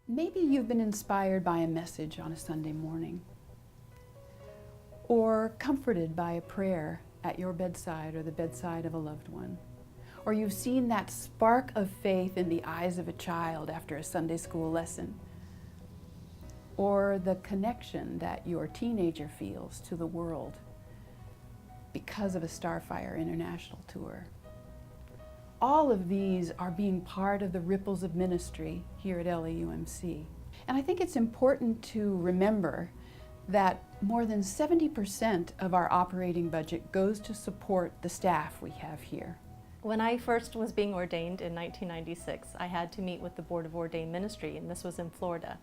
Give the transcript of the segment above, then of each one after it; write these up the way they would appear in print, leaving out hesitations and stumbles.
Maybe you've been inspired by a message on a Sunday morning, or comforted by a prayer at your bedside or the bedside of a loved one, or you've seen that spark of faith in the eyes of a child after a Sunday school lesson, or the connection that your teenager feels to the world because of a Starfire International tour. All of these are being part of the ripples of ministry here at LAUMC. And I think it's important to remember that more than 70% of our operating budget goes to support the staff we have here. When I first was being ordained in 1996, I had to meet with the Board of Ordained Ministry, and this was in Florida.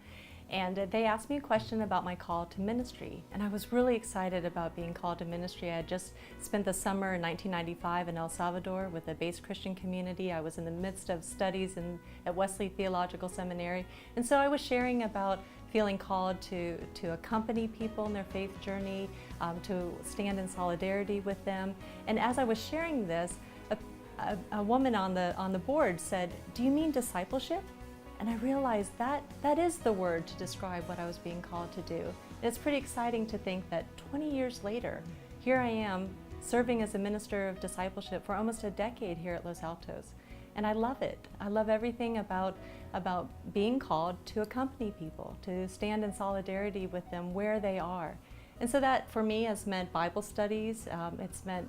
And they asked me a question about my call to ministry. And I was really excited about being called to ministry. I had just spent the summer in 1995 in El Salvador with a base Christian community. I was in the midst of studies at Wesley Theological Seminary. And so I was sharing about feeling called to accompany people in their faith journey, to stand in solidarity with them. And as I was sharing this, a woman on the board said, "Do you mean discipleship?" And I realized that is the word to describe what I was being called to do. And it's pretty exciting to think that 20 years later, here I am serving as a minister of discipleship for almost a decade here at Los Altos. And I love it. I love everything about being called to accompany people, to stand in solidarity with them where they are. And so that for me has meant Bible studies, it's meant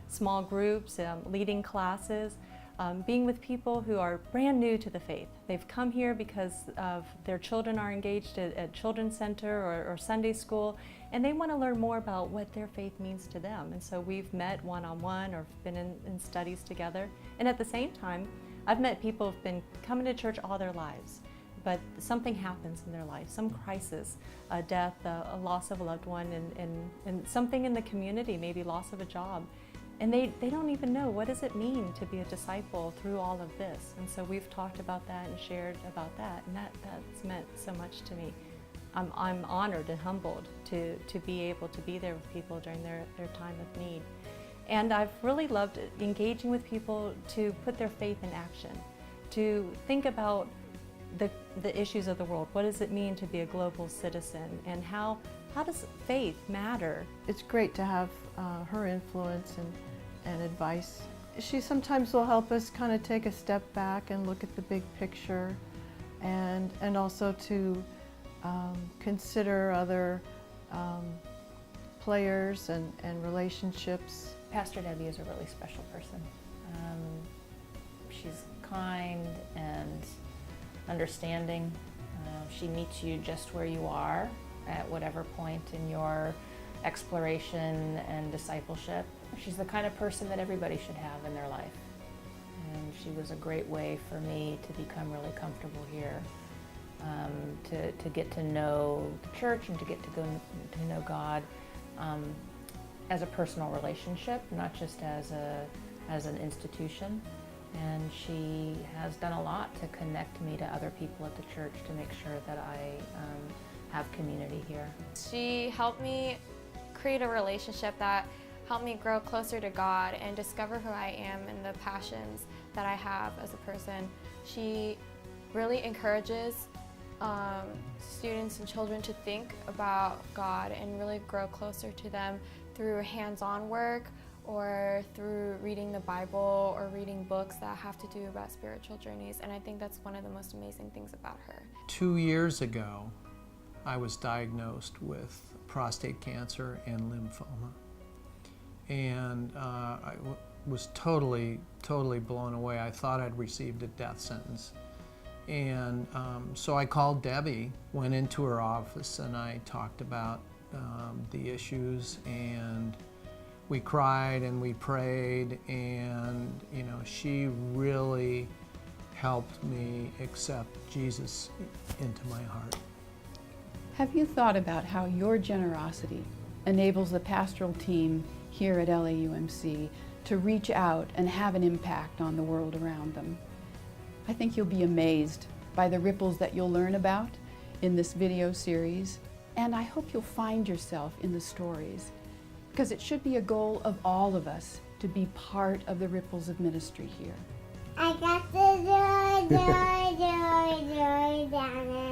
small groups, leading classes, being with people who are brand new to the faith. They've come here because of their children are engaged at Children's Center or Sunday school, and they want to learn more about what their faith means to them. And so we've met one-on-one or been in studies together. And at the same time, I've met people who've been coming to church all their lives, but something happens in their life, some crisis, a death, a loss of a loved one, and something in the community, maybe loss of a job. And they don't even know, what does it mean to be a disciple through all of this? And so we've talked about that and shared about that, and that's meant so much to me. I'm honored and humbled to be able to be there with people during their time of need. And I've really loved engaging with people to put their faith in action, to think about the issues of the world. What does it mean to be a global citizen, and how does faith matter? It's great to have her influence and advice. She sometimes will help us kind of take a step back and look at the big picture, and also to consider other players and relationships. Pastor Debbie is a really special person. She's kind and understanding. She meets you just where you are at whatever point in your exploration and discipleship. She's the kind of person that everybody should have in their life. And she was a great way for me to become really comfortable here, to get to know the church and to get to know God as a personal relationship, not just as an institution. And she has done a lot to connect me to other people at the church to make sure that I have community here. She helped me create a relationship that helped me grow closer to God and discover who I am and the passions that I have as a person. She really encourages students and children to think about God and really grow closer to them through hands-on work or through reading the Bible or reading books that have to do about spiritual journeys. And I think that's one of the most amazing things about her. 2 years ago, I was diagnosed with prostate cancer and lymphoma. And I was totally blown away. I thought I'd received a death sentence. And so I called Debbie, went into her office, and I talked about the issues, and we cried and we prayed, and she really helped me accept Jesus into my heart. Have you thought about how your generosity enables the pastoral team here at LAUMC to reach out and have an impact on the world around them? I think you'll be amazed by the ripples that you'll learn about in this video series, and I hope you'll find yourself in the stories, because it should be a goal of all of us to be part of the ripples of ministry here. I got the joy, joy, joy, joy, down